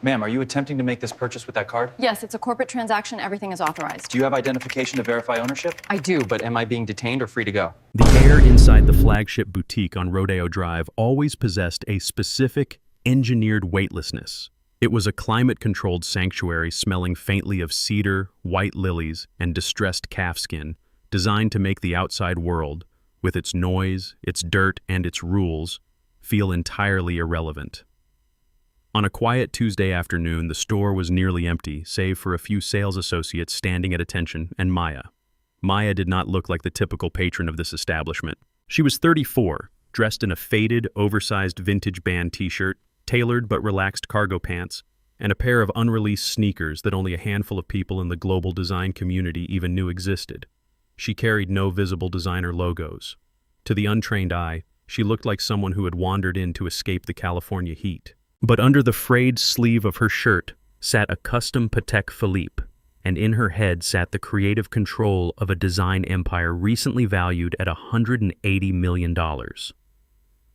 Ma'am, are you attempting to make this purchase with that card? Yes, it's a corporate transaction. Everything is authorized. Do you have identification to verify ownership? I do, but am I being detained or free to go? The air inside the flagship boutique on Rodeo Drive always possessed a specific, engineered weightlessness. It was a climate-controlled sanctuary smelling faintly of cedar, white lilies, and distressed calfskin, designed to make the outside world, with its noise, its dirt, and its rules, feel entirely irrelevant. On a quiet Tuesday afternoon, the store was nearly empty, save for a few sales associates standing at attention and Maya. Maya did not look like the typical patron of this establishment. She was 34, dressed in a faded, oversized vintage band t-shirt, tailored but relaxed cargo pants, and a pair of unreleased sneakers that only a handful of people in the global design community even knew existed. She carried no visible designer logos. To the untrained eye, she looked like someone who had wandered in to escape the California heat. But under the frayed sleeve of her shirt sat a custom Patek Philippe, and in her head sat the creative control of a design empire recently valued at $180 million.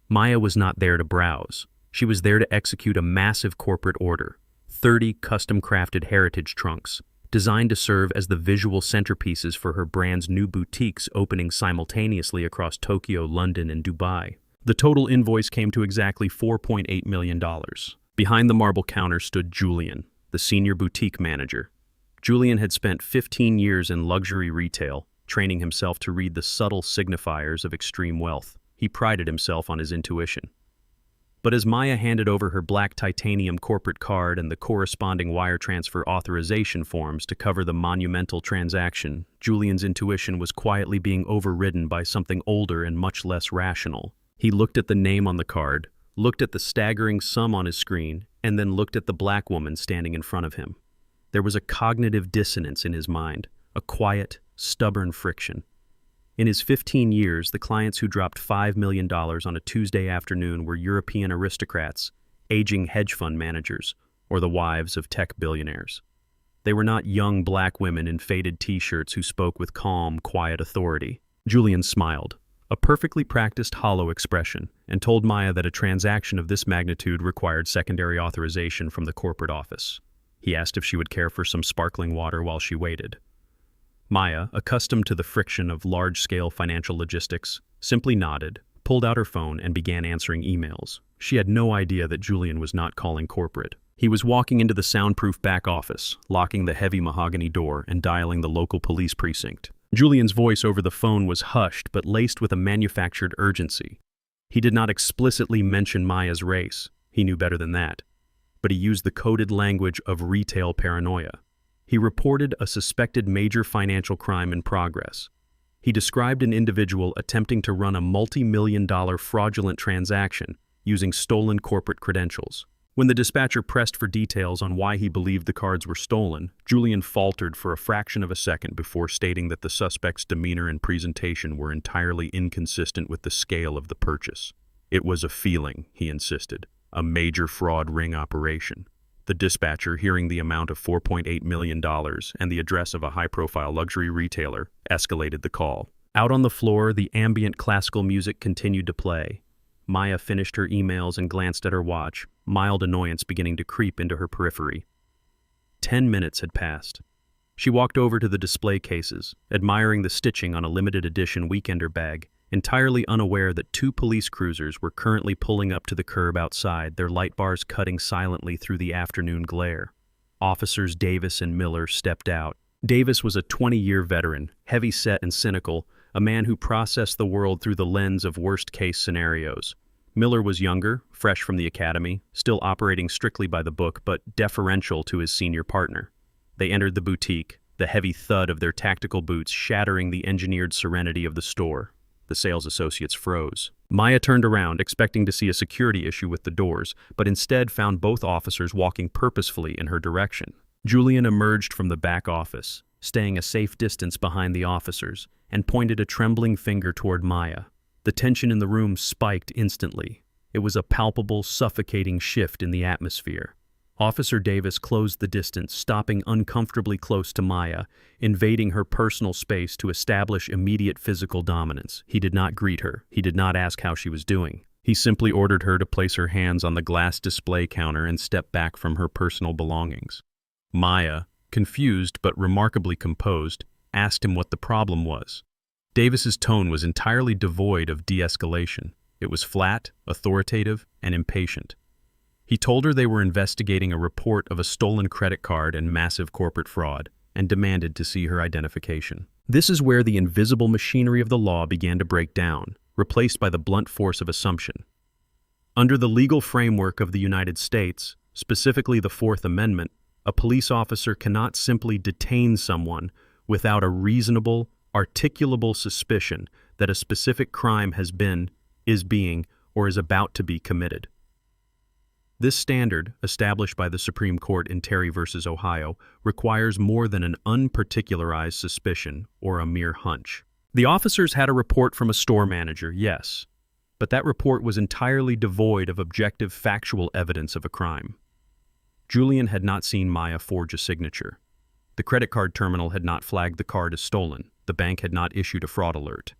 Maya was not there to browse. She was there to execute a massive corporate order, 30 custom-crafted heritage trunks, designed to serve as the visual centerpieces for her brand's new boutiques opening simultaneously across Tokyo, London, and Dubai. The total invoice came to exactly $4.8 million. Behind the marble counter stood Julian, the senior boutique manager. Julian had spent 15 years in luxury retail, training himself to read the subtle signifiers of extreme wealth. He prided himself on his intuition. But as Maya handed over her black titanium corporate card and the corresponding wire transfer authorization forms to cover the monumental transaction, Julian's intuition was quietly being overridden by something older and much less rational. He looked at the name on the card, looked at the staggering sum on his screen, and then looked at the black woman standing in front of him. There was a cognitive dissonance in his mind, a quiet, stubborn friction. In his 15 years, the clients who dropped $5 million on a Tuesday afternoon were European aristocrats, aging hedge fund managers, or the wives of tech billionaires. They were not young black women in faded t-shirts who spoke with calm, quiet authority. Julian smiled, a perfectly practiced hollow expression, and told Maya that a transaction of this magnitude required secondary authorization from the corporate office. He asked if she would care for some sparkling water while she waited. Maya, accustomed to the friction of large-scale financial logistics, simply nodded, pulled out her phone, and began answering emails. She had no idea that Julian was not calling corporate. He was walking into the soundproof back office, locking the heavy mahogany door and dialing the local police precinct. Julian's voice over the phone was hushed but laced with a manufactured urgency. He did not explicitly mention Maya's race. He knew better than that. But he used the coded language of retail paranoia. He reported a suspected major financial crime in progress. He described an individual attempting to run a multi-million-dollar fraudulent transaction using stolen corporate credentials. When the dispatcher pressed for details on why he believed the cards were stolen, Julian faltered for a fraction of a second before stating that the suspect's demeanor and presentation were entirely inconsistent with the scale of the purchase. It was a feeling, he insisted, a major fraud ring operation. The dispatcher, hearing the amount of $4.8 million and the address of a high-profile luxury retailer, escalated the call. Out on the floor, the ambient classical music continued to play. Maya finished her emails and glanced at her watch, mild annoyance beginning to creep into her periphery. 10 minutes had passed. She walked over to the display cases, admiring the stitching on a limited edition weekender bag, entirely unaware that 2 police cruisers were currently pulling up to the curb outside, their light bars cutting silently through the afternoon glare. Officers Davis and Miller stepped out. Davis was a 20-year veteran, heavy-set and cynical, a man who processed the world through the lens of worst-case scenarios. Miller was younger, fresh from the academy, still operating strictly by the book, but deferential to his senior partner. They entered the boutique, the heavy thud of their tactical boots shattering the engineered serenity of the store. The sales associates froze. Maya turned around, expecting to see a security issue with the doors, but instead found both officers walking purposefully in her direction. Julian emerged from the back office, staying a safe distance behind the officers, and pointed a trembling finger toward Maya. The tension in the room spiked instantly. It was a palpable, suffocating shift in the atmosphere. Officer Davis closed the distance, stopping uncomfortably close to Maya, invading her personal space to establish immediate physical dominance. He did not greet her. He did not ask how she was doing. He simply ordered her to place her hands on the glass display counter and step back from her personal belongings. Maya, confused but remarkably composed, asked him what the problem was. Davis's tone was entirely devoid of de-escalation. It was flat, authoritative, and impatient. He told her they were investigating a report of a stolen credit card and massive corporate fraud, and demanded to see her identification. This is where the invisible machinery of the law began to break down, replaced by the blunt force of assumption. Under the legal framework of the United States, specifically the Fourth Amendment, a police officer cannot simply detain someone without a reasonable, articulable suspicion that a specific crime has been, is being, or is about to be committed. This standard, established by the Supreme Court in Terry v. Ohio, requires more than an unparticularized suspicion or a mere hunch. The officers had a report from a store manager, yes, but that report was entirely devoid of objective factual evidence of a crime. Julian had not seen Maya forge a signature. The credit card terminal had not flagged the card as stolen. The bank had not issued a fraud alert.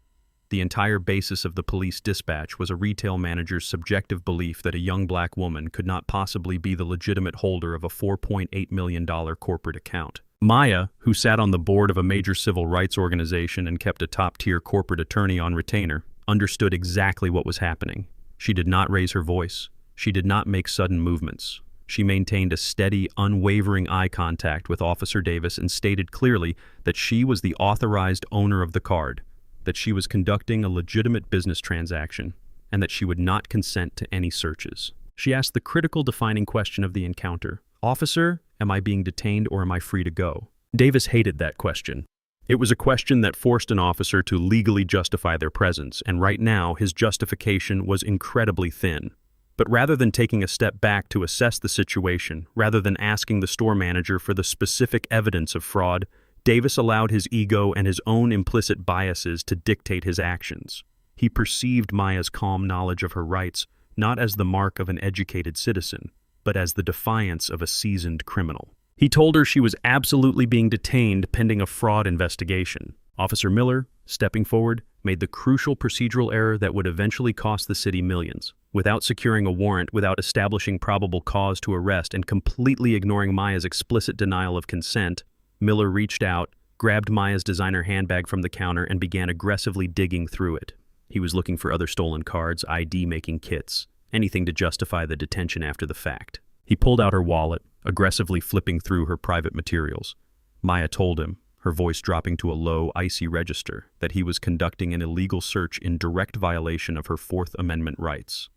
The entire basis of the police dispatch was a retail manager's subjective belief that a young black woman could not possibly be the legitimate holder of a $4.8 million corporate account. Maya, who sat on the board of a major civil rights organization and kept a top-tier corporate attorney on retainer, understood exactly what was happening. She did not raise her voice. She did not make sudden movements. She maintained a steady, unwavering eye contact with Officer Davis and stated clearly that she was the authorized owner of the card, that she was conducting a legitimate business transaction, and that she would not consent to any searches. She asked the critical defining question of the encounter, "Officer, am I being detained or am I free to go?" Davis hated that question. It was a question that forced an officer to legally justify their presence, and right now his justification was incredibly thin. But rather than taking a step back to assess the situation, rather than asking the store manager for the specific evidence of fraud, Davis allowed his ego and his own implicit biases to dictate his actions. He perceived Maya's calm knowledge of her rights not as the mark of an educated citizen, but as the defiance of a seasoned criminal. He told her she was absolutely being detained pending a fraud investigation. Officer Miller, stepping forward, made the crucial procedural error that would eventually cost the city millions. Without securing a warrant, without establishing probable cause to arrest, and completely ignoring Maya's explicit denial of consent, Miller reached out, grabbed Maya's designer handbag from the counter, and began aggressively digging through it. He was looking for other stolen cards, ID-making kits, anything to justify the detention after the fact. He pulled out her wallet, aggressively flipping through her private materials. Maya told him, her voice dropping to a low, icy register, that he was conducting an illegal search in direct violation of her Fourth Amendment rights.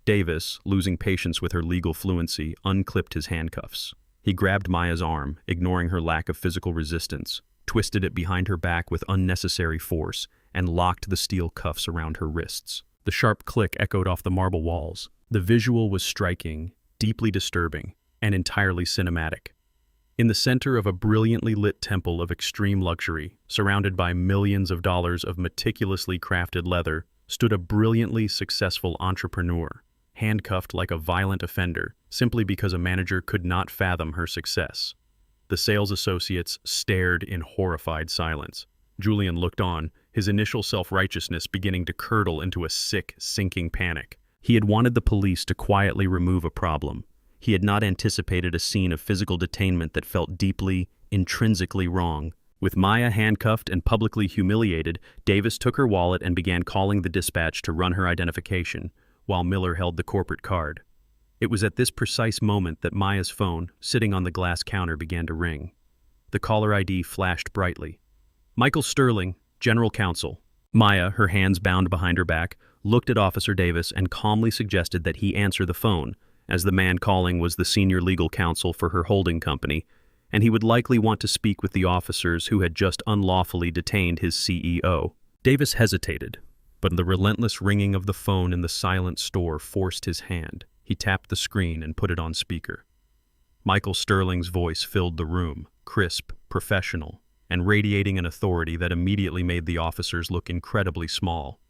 Davis, losing patience with her legal fluency, unclipped his handcuffs. He grabbed Maya's arm, ignoring her lack of physical resistance, twisted it behind her back with unnecessary force, and locked the steel cuffs around her wrists. The sharp click echoed off the marble walls. The visual was striking, deeply disturbing, and entirely cinematic. In the center of a brilliantly lit temple of extreme luxury, surrounded by millions of dollars of meticulously crafted leather, stood a brilliantly successful entrepreneur, handcuffed like a violent offender, simply because a manager could not fathom her success. The sales associates stared in horrified silence. Julian looked on, his initial self-righteousness beginning to curdle into a sick, sinking panic. He had wanted the police to quietly remove a problem. He had not anticipated a scene of physical detainment that felt deeply, intrinsically wrong. With Maya handcuffed and publicly humiliated, Davis took her wallet and began calling the dispatch to run her identification, while Miller held the corporate card. It was at this precise moment that Maya's phone, sitting on the glass counter, began to ring. The caller ID flashed brightly. "Michael Sterling, General Counsel." Maya, her hands bound behind her back, looked at Officer Davis and calmly suggested that he answer the phone, as the man calling was the senior legal counsel for her holding company, and he would likely want to speak with the officers who had just unlawfully detained his CEO. Davis hesitated, but the relentless ringing of the phone in the silent store forced his hand. He tapped the screen and put it on speaker. Michael Sterling's voice filled the room, crisp, professional, and radiating an authority that immediately made the officers look incredibly small.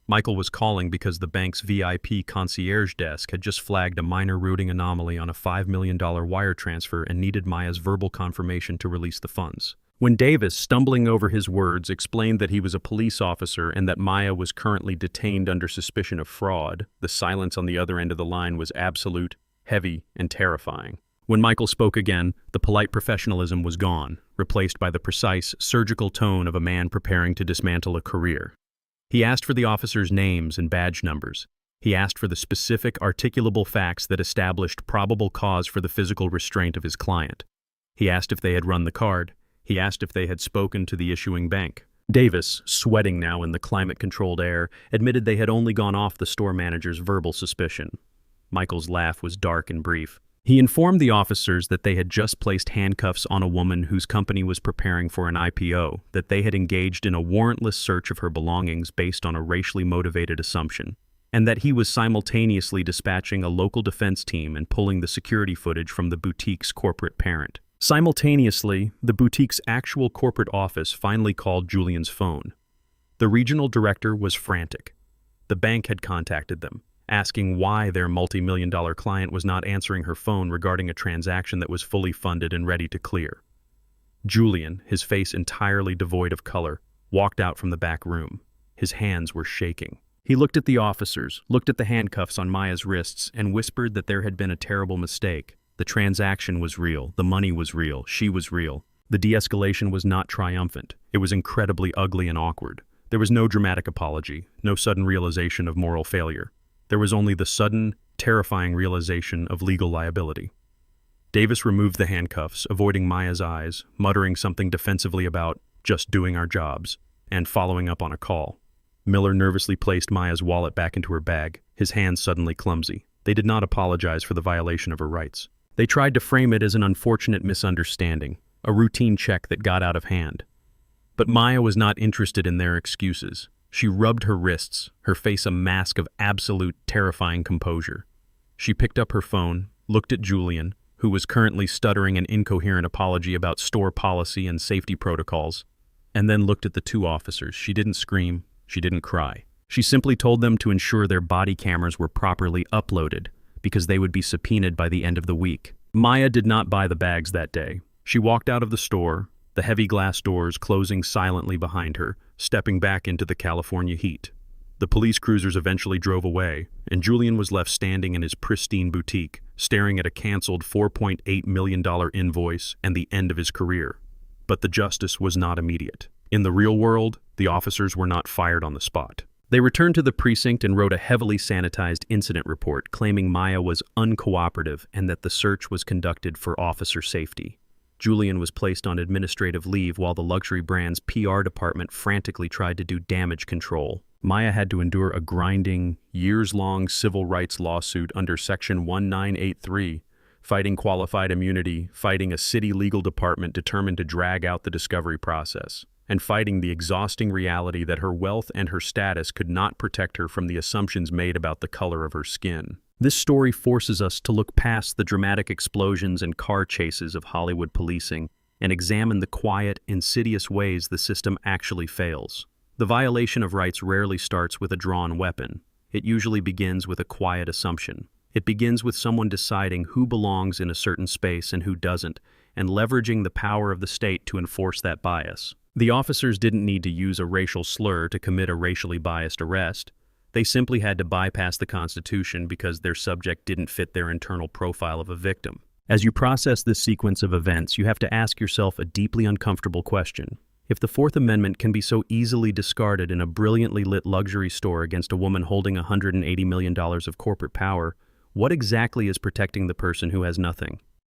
Michael was calling because the bank's VIP concierge desk had just flagged a minor routing anomaly on a $5 million wire transfer and needed Maya's verbal confirmation to release the funds. When Davis, stumbling over his words, explained that he was a police officer and that Maya was currently detained under suspicion of fraud, the silence on the other end of the line was absolute, heavy, and terrifying. When Michael spoke again, the polite professionalism was gone, replaced by the precise, surgical tone of a man preparing to dismantle a career. He asked for the officers' names and badge numbers. He asked for the specific, articulable facts that established probable cause for the physical restraint of his client. He asked if they had run the card. He asked if they had spoken to the issuing bank. Davis, sweating now in the climate-controlled air, admitted they had only gone off the store manager's verbal suspicion. Michael's laugh was dark and brief. He informed the officers that they had just placed handcuffs on a woman whose company was preparing for an IPO, that they had engaged in a warrantless search of her belongings based on a racially motivated assumption, and that he was simultaneously dispatching a local defense team and pulling the security footage from the boutique's corporate parent. Simultaneously, the boutique's actual corporate office finally called Julian's phone. The regional director was frantic. The bank had contacted them, asking why their multi-million-dollar client was not answering her phone regarding a transaction that was fully funded and ready to clear. Julian, his face entirely devoid of color, walked out from the back room. His hands were shaking. He looked at the officers, looked at the handcuffs on Maya's wrists, and whispered that there had been a terrible mistake. The transaction was real, the money was real, she was real. The de-escalation was not triumphant. It was incredibly ugly and awkward. There was no dramatic apology, no sudden realization of moral failure. There was only the sudden, terrifying realization of legal liability. Davis removed the handcuffs, avoiding Maya's eyes, muttering something defensively about just doing our jobs, and following up on a call. Miller nervously placed Maya's wallet back into her bag, his hands suddenly clumsy. They did not apologize for the violation of her rights. They tried to frame it as an unfortunate misunderstanding, a routine check that got out of hand. But Maya was not interested in their excuses. She rubbed her wrists, her face a mask of absolute, terrifying composure. She picked up her phone, looked at Julian, who was currently stuttering an incoherent apology about store policy and safety protocols, and then looked at the two officers. She didn't scream, she didn't cry. She simply told them to ensure their body cameras were properly uploaded, because they would be subpoenaed by the end of the week. Maya did not buy the bags that day. She walked out of the store, the heavy glass doors closing silently behind her, stepping back into the California heat. The police cruisers eventually drove away, and Julian was left standing in his pristine boutique, staring at a canceled $4.8 million invoice and the end of his career. But the justice was not immediate. In the real world, the officers were not fired on the spot. They returned to the precinct and wrote a heavily sanitized incident report claiming Maya was uncooperative and that the search was conducted for officer safety. Julian was placed on administrative leave while the luxury brand's PR department frantically tried to do damage control. Maya had to endure a grinding, years-long civil rights lawsuit under Section 1983, fighting qualified immunity, fighting a city legal department determined to drag out the discovery process, and fighting the exhausting reality that her wealth and her status could not protect her from the assumptions made about the color of her skin. This story forces us to look past the dramatic explosions and car chases of Hollywood policing and examine the quiet, insidious ways the system actually fails. The violation of rights rarely starts with a drawn weapon. It usually begins with a quiet assumption. It begins with someone deciding who belongs in a certain space and who doesn't, and leveraging the power of the state to enforce that bias. The officers didn't need to use a racial slur to commit a racially biased arrest. They simply had to bypass the Constitution because their subject didn't fit their internal profile of a victim. As you process this sequence of events, you have to ask yourself a deeply uncomfortable question. If the Fourth Amendment can be so easily discarded in a brilliantly lit luxury store against a woman holding $180 million of corporate power, what exactly is protecting the person who has nothing?